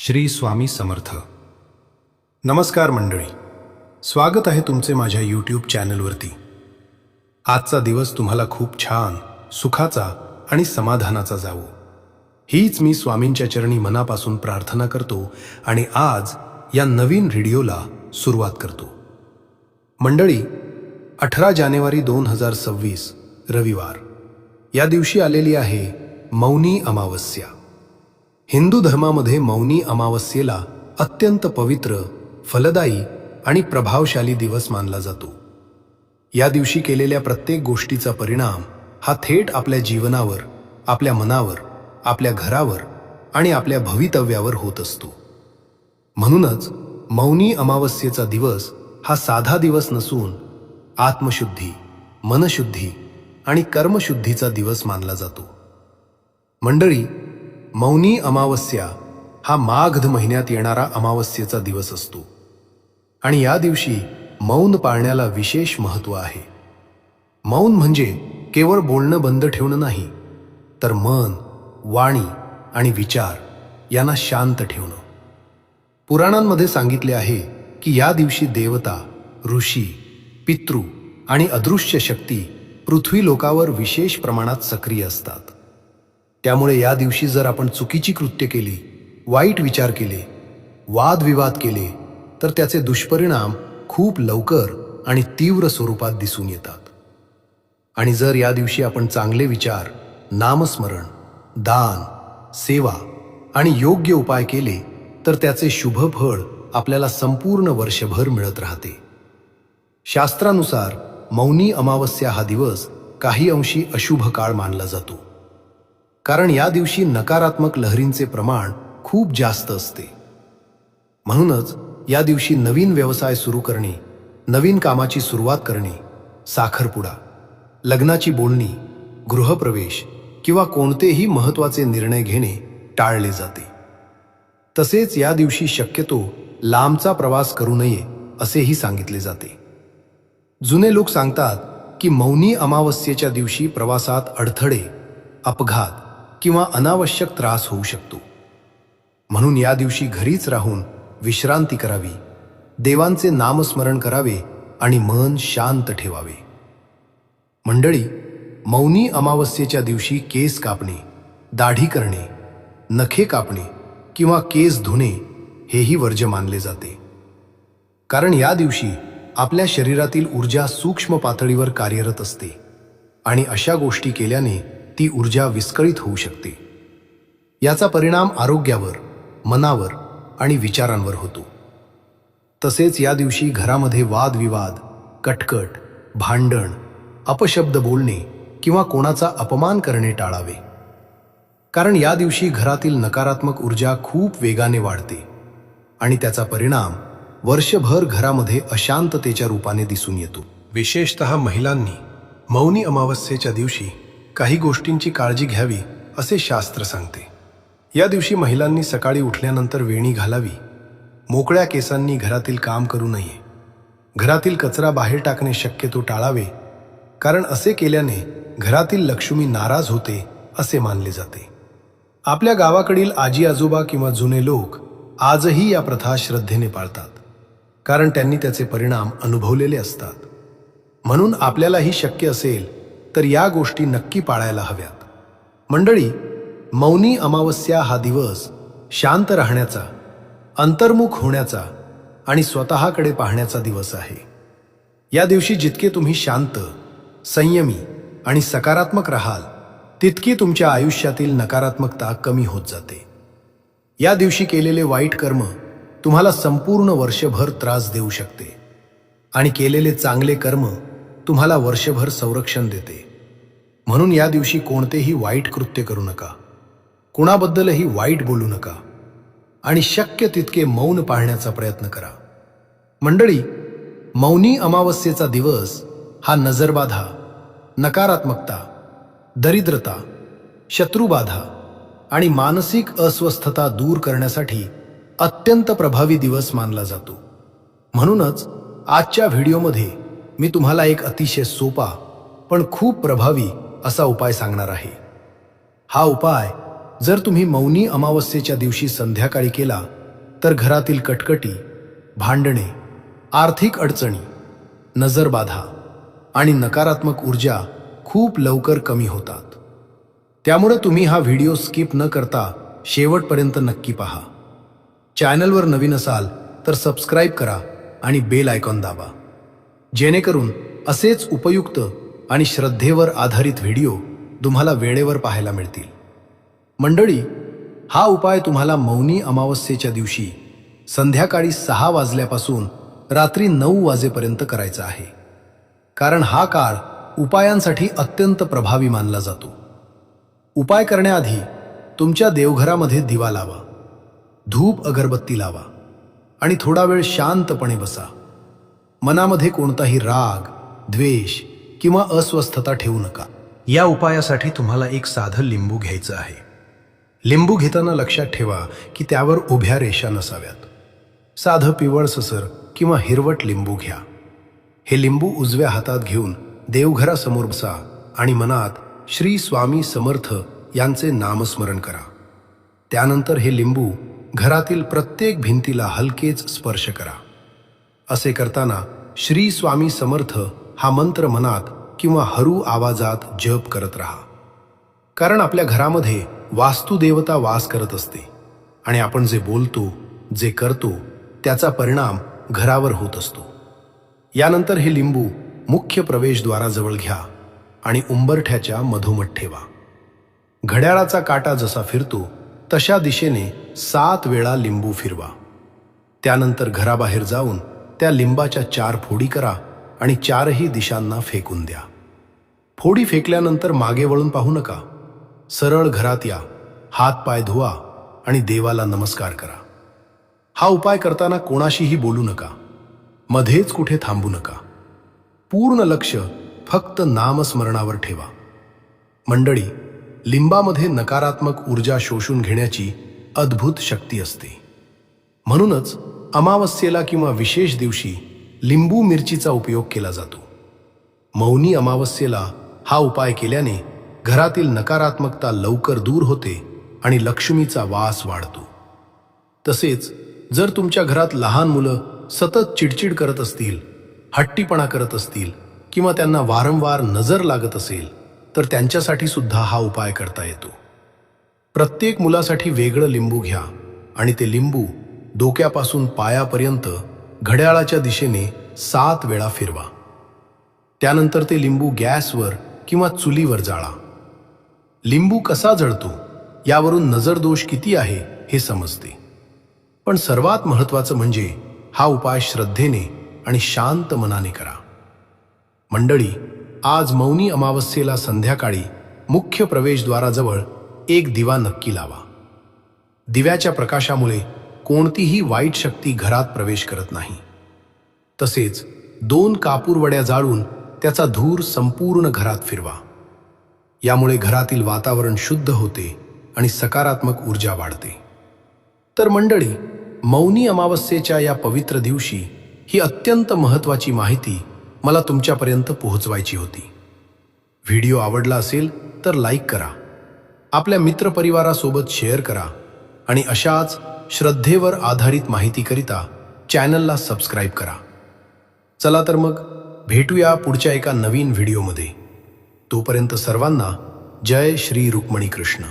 श्री स्वामी समर्थ. नमस्कार मंडळी, स्वागत आहे तुमचे माझ्या यूट्यूब चॅनलवरती. आजचा दिवस तुम्हाला खूप छान, सुखाचा आणि समाधानाचा जावो, हीच मी स्वामींच्या चरणी मनापासून प्रार्थना करतो आणि आज या नवीन व्हिडिओला सुरुवात करतो. मंडळी, 18 जानेवारी 2026 रविवार या दिवशी आलेली आहे मौनी अमावस्या. हिंदू धर्मामध्ये मौनी अमावस्येला अत्यंत पवित्र, फलदायी आणि प्रभावशाली दिवस मानला जातो. या दिवशी केलेल्या प्रत्येक गोष्टीचा परिणाम हा थेट आपल्या जीवनावर, आपल्या मनावर, आपल्या घरावर आणि आपल्या भवितव्यावर होत असतो. म्हणूनच मौनी अमावस्येचा दिवस हा साधा दिवस नसून आत्मशुद्धी, मनशुद्धी आणि कर्मशुद्धीचा दिवस मानला जातो. मंडळी, मौनी अमावस्या हा माघ महिन्यात येणारा अमावस्येचा दिवस असतो आणि या दिवशी मौन पाळण्याला विशेष महत्त्व आहे. मौन म्हणजे केवळ बोलणं बंद ठेवणं नाही, तर मन, वाणी आणि विचार यांना शांत ठेवणं. पुराणांमध्ये सांगितले आहे की या दिवशी देवता, ऋषी, पितृ आणि अदृश्य शक्ती पृथ्वी लोकावर विशेष प्रमाणात सक्रिय असतात. त्यामुळे या दिवशी जर आपण चुकीची कृत्य केली, वाईट विचार केले, वादविवाद केले, तर त्याचे दुष्परिणाम खूप लवकर आणि तीव्र स्वरूपात दिसून येतात. आणि जर या दिवशी आपण चांगले विचार, नामस्मरण, दान, सेवा आणि योग्य उपाय केले, तर त्याचे शुभ फळ आपल्याला संपूर्ण वर्षभर मिळत राहते. शास्त्रानुसार मौनी अमावस्या हा दिवस काही अंशी अशुभ काळ मानला जातो, कारण या दिवशी नकारात्मक लहरींचे प्रमाण खूप जास्त असते. म्हणूनच या दिवशी नवीन व्यवसाय सुरू करणे, नवीन कामाची सुरुवात करणे, साखरपुडा, लग्नाची बोलणी, गृहप्रवेश किंवा कोणतेही महत्त्वाचे निर्णय घेणे टाळले जाते. तसेच या दिवशी शक्यतो लांबचा प्रवास करू नये असेही सांगितले जाते. जुने लोक सांगतात की मौनी अमावस्येच्या दिवशी प्रवासात अडथळे, अपघात किंवा अनावश्यक त्रास होऊ शकतो. म्हणून या दिवशी घरीच राहून विश्रांती करावी, देवांचे नामस्मरण करावे आणि मन शांत ठेवावे. मंडळी, मौनी अमावस्येच्या दिवशी केस कापणे, दाढी करणे, नखे कापणे किंवा केस धुणे हेही वर्ज्य मानले जाते. कारण या दिवशी आपल्या शरीरातील ऊर्जा सूक्ष्म पातळीवर कार्यरत असते आणि अशा गोष्टी केल्याने ती ऊर्जा विस्कळीत होऊ शकते. याचा परिणाम आरोग्यावर, मनावर आणि विचारांवर होतो. तसेच या दिवशी घरामध्ये वादविवाद, कटकट, भांडण, अपशब्द बोलणे किंवा कोणाचा अपमान करणे टाळावे. कारण या दिवशी घरातील नकारात्मक ऊर्जा खूप वेगाने वाढते आणि त्याचा परिणाम वर्षभर घरामध्ये अशांततेच्या रूपाने दिसून येतो. विशेषतः महिलांनी मौनी अमावस्येच्या दिवशी काही गोष्टींची काळजी घ्यावी असे शास्त्र सांगते. या दिवशी महिलांनी सकाळी उठल्यानंतर वेणी घालावी, मोकळ्या केसांनी घरातील काम करू नये, घरातील कचरा बाहेर टाकणे शक्यतो टाळावे, कारण असे केल्याने घरातील लक्ष्मी नाराज होते असे मानले जाते. आपल्या गावाकडील आजी आजोबा किंवा जुने लोक आजही या प्रथा श्रद्धेने पाळतात, कारण त्यांनी त्याचे परिणाम अनुभवलेले असतात. म्हणून आपल्यालाही शक्य असेल तर या गोष्टी नक्की पाळायला हव्यात. मंडळी, मौनी अमावस्या हा दिवस शांत राहण्याचा, अंतर्मुख होण्याचा आणि स्वतःकडे पाहण्याचा दिवस आहे. या दिवशी जितके तुम्ही शांत, संयमी आणि सकारात्मक राहाल, तितकी तुमच्या आयुष्यातील नकारात्मकता कमी होत जाते. या दिवशी केलेले वाईट कर्म तुम्हाला संपूर्ण वर्षभर त्रास देऊ शकते आणि केलेले चांगले कर्म तुम्हाला वर्षभर संरक्षण देते. म्हणून या दिवशी कोणतेही वाईट कृत्य करू नका, कुणाबद्दलही वाईट बोलू नका आणि शक्य तितके मौन पाळण्याचा प्रयत्न करा. मंडळी, मौनी अमावस्येचा दिवस हा नजरबाधा, नकारात्मकता, दरिद्रता, शत्रुबाधा आणि मानसिक अस्वस्थता दूर करण्यासाठी अत्यंत प्रभावी दिवस मानला जातो. म्हणूनच आजच्या व्हिडिओमध्ये मी तुम्हाला एक अतिशय सोपा पण खूप प्रभावी असा उपाय सांगणार आहे. हा उपाय जर तुम्ही मौनी अमावस्येच्या दिवशी संध्याकाळी केला तर घरातील कटकटी, भांडणे, आर्थिक अडचणी, नजरबाधा आणि नकारात्मक ऊर्जा खूप लवकर कमी होतात. त्यामुळे तुम्ही हा व्हिडिओ स्किप न करता शेवटपर्यंत नक्की पहा. चॅनलवर नवीन असाल तर सबस्क्राईब करा आणि बेल आयकॉन दाबा, जेणेकरून असेच उपयुक्त आणि श्रद्धेवर आधारित व्हिडिओ तुम्हाला वेळेवर पाहायला मिळतील. मंडळी, हा उपाय तुम्हाला मौनी अमावस्येच्या दिवशी संध्याकाळी 6 वाजल्यापासून रात्री 9 वाजेपर्यंत करायचा आहे. कारण हा काळ उपायांसाठी अत्यंत प्रभावी मानला जातो. उपाय करण्याआधी तुमच्या देवघरामध्ये दिवा लावा, धूप अगरबत्ती लावा आणि थोडा वेळ शांतपणे बसा. मनामध्ये कोणताही राग, द्वेष किंवा अस्वस्थता ठेवू नका. या उपायासाठी तुम्हाला एक साधं लिंबू घ्यायचं आहे. लिंबू घेताना लक्षात ठेवा की त्यावर उभ्या रेषा नसाव्यात. साधं पिवळसर किंवा हिरवट लिंबू घ्या. हे लिंबू उजव्या हातात घेऊन देवघरासमोर बसा आणि मनात श्री स्वामी समर्थ यांचे नामस्मरण करा. त्यानंतर हे लिंबू घरातील प्रत्येक भिंतीला हलकेच स्पर्श करा. असे करताना श्री स्वामी समर्थ हा मंत्र मनात किंवा हरू आवाजात जप करत राहा. कारण आपल्या घरामध्ये वास्तुदेवता वास करत असते आणि आपण जे बोलतो, जे करतो त्याचा परिणाम घरावर होत असतो. यानंतर हे लिंबू मुख्य प्रवेशद्वाराजवळ घ्या आणि उंबरठ्याच्या मधोमध ठेवा. घड्याळाचा काटा जसा फिरतो तशा दिशेने 7 वेळा लिंबू फिरवा. त्यानंतर घराबाहेर जाऊन त्या लिंबाच्या 4 फोडी करा आणि 4ही दिशांना फेकून द्या. फोडी फेकल्यानंतर मागे वळून पाहू नका. सरळ घरात या, हात पाय धुवा आणि देवाला नमस्कार करा. हा उपाय करताना कोणाशीही बोलू नका, मध्येच कुठे थांबू नका. पूर्ण लक्ष फक्त नामस्मरणावर ठेवा. मंडळी, लिंबामध्ये नकारात्मक ऊर्जा शोषून घेण्याची अद्भुत शक्ती असते. म्हणूनच अमावस्येला किंवा विशेष दिवशी लिंबू मिरचीचा उपयोग केला जातो. मौनी अमावस्येला हा उपाय केल्याने घरातील नकारात्मकता लवकर दूर होते आणि लक्ष्मीचा वास वाढतो. तसेच जर तुमच्या घरात लहान मुलं सतत चिडचिड करत असतील, हट्टीपणा करत असतील किंवा त्यांना वारंवार नजर लागत असेल तर त्यांच्यासाठी सुद्धा हा उपाय करता येतो. प्रत्येक मुलासाठी वेगळं लिंबू घ्या आणि ते लिंबू डोक्यापासून पायापर्यंत घड्याळाच्या दिशेने 7 वेळा फिरवा. त्यानंतर ते लिंबू गॅसवर किंवा चुलीवर जाळा. लिंबू कसा जळतो यावरून नजरदोष किती आहे हे समजते. पण सर्वात महत्त्वाचं म्हणजे हा उपाय श्रद्धेने आणि शांत मनाने करा. मंडळी, आज मौनी अमावस्येला संध्याकाळी मुख्य प्रवेशद्वाराजवळ एक दिवा नक्की लावा. दिव्याच्या प्रकाशामुळे कोणतीही वाईट शक्ती घरात प्रवेश करत नाही. तसेच 2 कापूरवड्या जाळून त्याचा धूर संपूर्ण घरात फिरवा. यामुळे घरातील वातावरण शुद्ध होते आणि सकारात्मक ऊर्जा वाढते. तर मंडळी, मौनी अमावस्येच्या या पवित्र दिवशी ही अत्यंत महत्त्वाची माहिती मला तुमच्यापर्यंत पोहोचवायची होती. व्हिडिओ आवडला असेल तर लाईक करा, आपल्या मित्रपरिवारासोबत शेअर करा आणि अशाच श्रद्धेवर आधारित माहितीकरिता चॅनलला सबस्क्राईब करा. चला तर मग भेटूया पुढच्या एका नवीन व्हिडिओमध्ये. तोपर्यंत सर्वांना जय श्री रुक्मिणी कृष्ण.